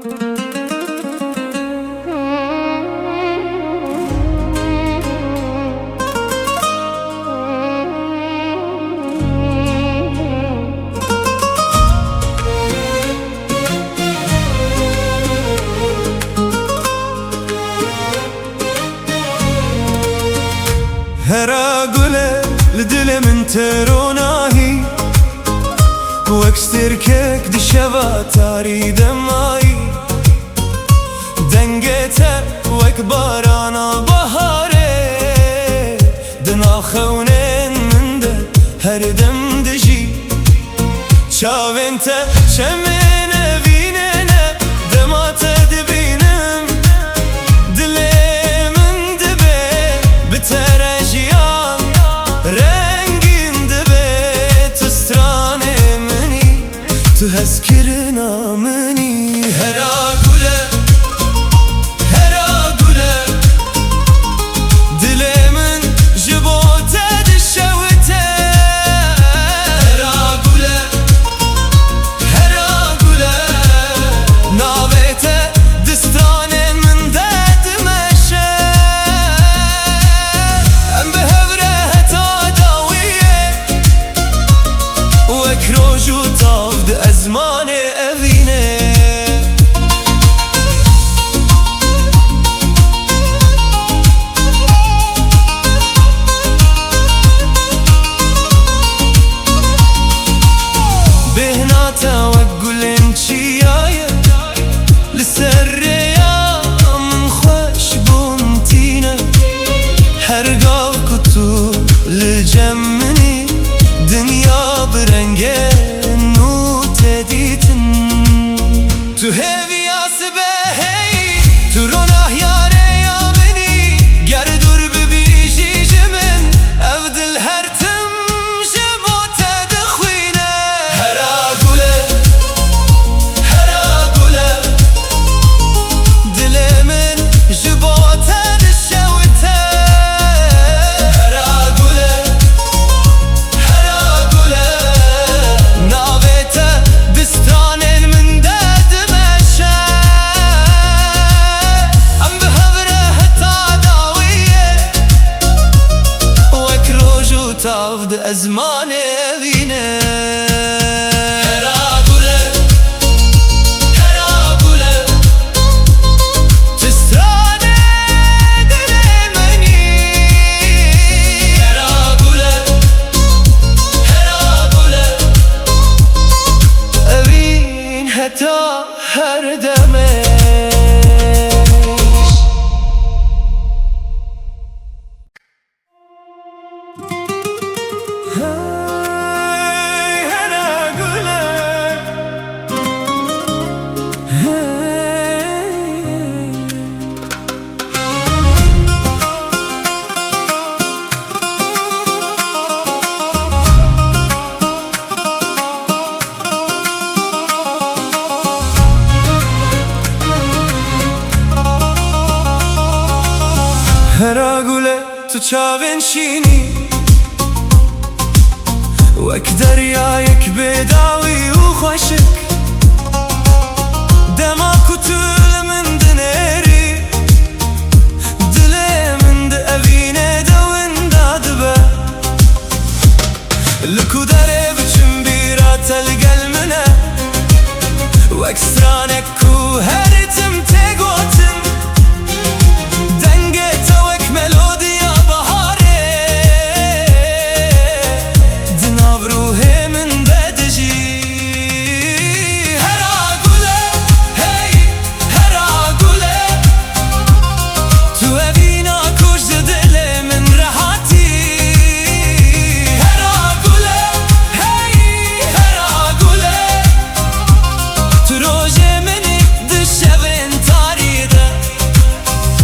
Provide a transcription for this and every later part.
هرا قولي لدلي من تروناهي واكستر كيك دي شبا تاري دماي دنگته واكبارانا بهاري دنا خونين من ده هر دم دجي چاوينته چمينه بينينه دماته دبينم دلي من دبي بترجيان رنگين دبي تستراني مني تهزكرنا مني هرا قولي هرا قولي دلي من جبوته دشوته هرا قولي هرا قولي نابته دستراني من داد مشه ام بهوره هتا داويه وكروجو طافد ازماني اوينه بهناتا وقولن چيايا لسريا من خوش بونتينا هرقاو كتو لجمني دنيا برنگه نو تديتن تو هيفي آسبه هي تو روناه ياره يا مني گردور ببيجي جمن افدل هرتم جبوته دخوينه هرا قولي هرا قولي دلي من جبوته دشوته هرا قولي هرا قولي نابته دسترانين من داد مشه ام بهوره هتا داويه وكروجو تافد ازماني اوينه هرا قولي هرا قولي تستراني دلي مني هرا قولي هرا قولي اوين هتا هر دمش هرا قولي هرا قولي تو چاوين شيني وك دريايك بداوي وخوشك دماكو تول من دنيري دلي من دأبيني دوين دادبه لكو داري بچم بيرا تلقل منه واكسترانك كو هرتم تيقوتن دنگته وك ملوديا بهاري دناب روحي من بدجي هرا قولي هي هرا قولي تو ابينا كوش دلي من رحاتي هرا قولي هي هرا قولي تو روجي مني دشوين تاريده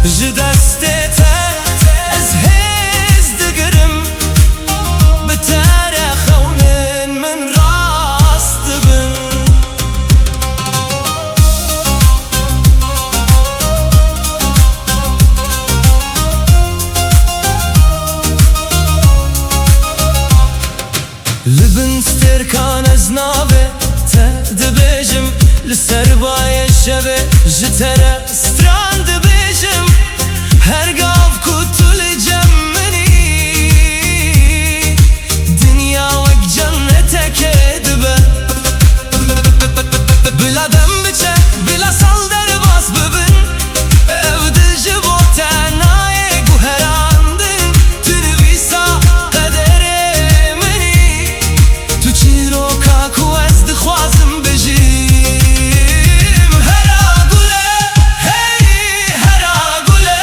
جدستته از هز دقرم بتاريخ خونن من راست بن لبن ستركان از نابه تدبجم لسرباية الشبه بتره ستراند بيجم هرقاف كتل جمني دنيا وك جنتك دبه بلا دم بچه بلا سال در باز ببن evdil jibote naye guherandin Tünvisa qadere meni Tu çiroka ku ez dixwazim bijim Hera gule, hey hera gule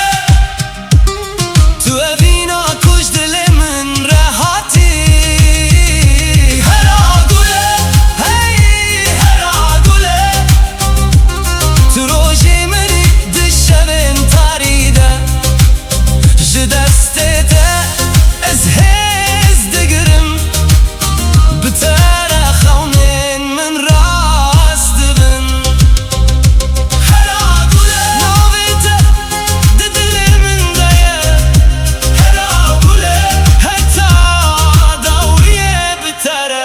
Tu evîna kuj dilê min rehati Hera gule, hey hera gule Tu rojê minî di şevên tarî de Ji destê te ez hêz digirim Bi tere xewnên min rast dibin Hera gule Navê te di dilê min de ye Hera gule Heta dawiyê bi tere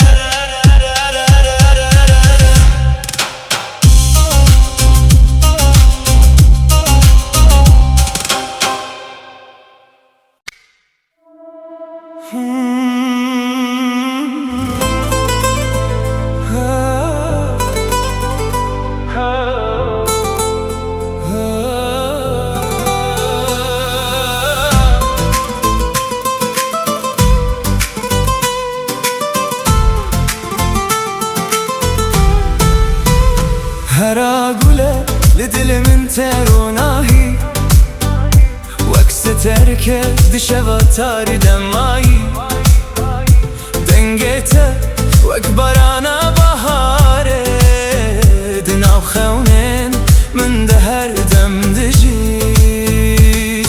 هرا گله لدل من تروناهی وکس ترکه دشوا تاری دمایی دنگته وک بارانا بهاره دناو خونین من ده هر دم دجی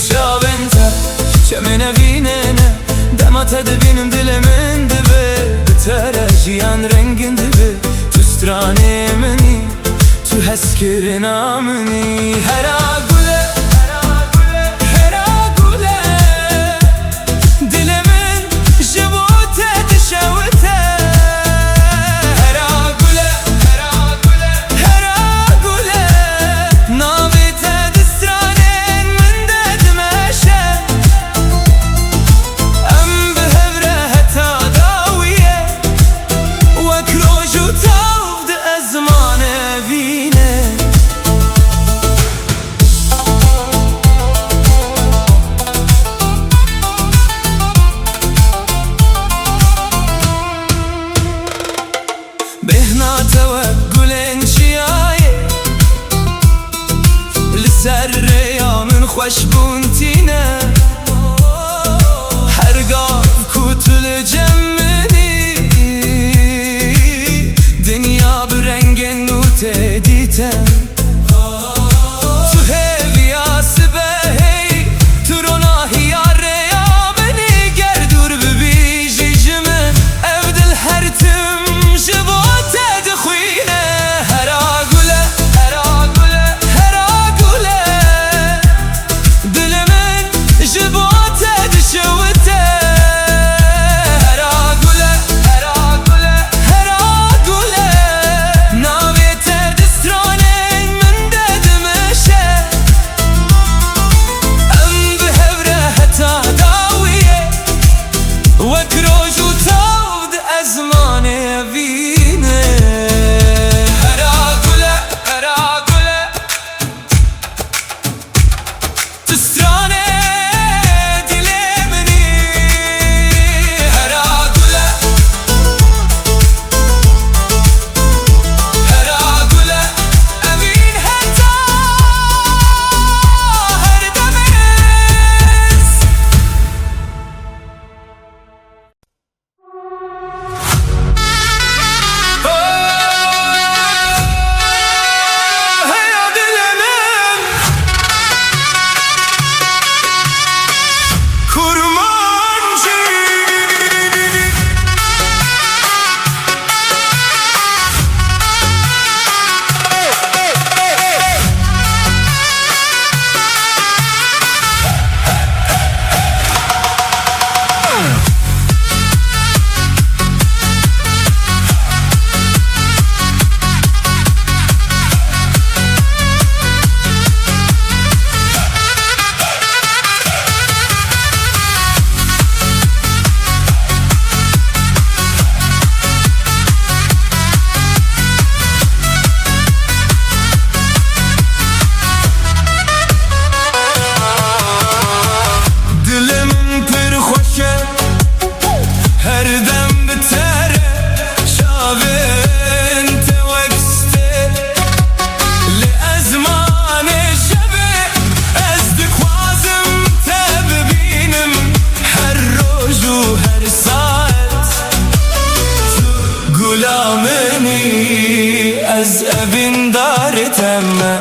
شابنته چمن ویننه دمات دبینم دل من دبه بتره جیان رنگین دبه تو strane منی Tu heskir namni hera gule hera gule Dilimin jibote dişevte Hera gule hera gule Navê te di stranên min de dimeşe Em bi hevre heta dawiye Wek roj û tav di ezmane vîne Bihna te wek gulên çiyaye Li ser rêya min xweş bûn tîne Hergav ku tu li cem minî Dinya bi rengên nû tê dîtem Tu hêviya sibehê Tu ronahiya rêya minî Ger dûr bibî jî ji min Ev dil her tim ji bo te dixwîne Hera gule hera gule Dilimin ji bo te dişewite Hera gule hera gule Navê te di stranên دارتم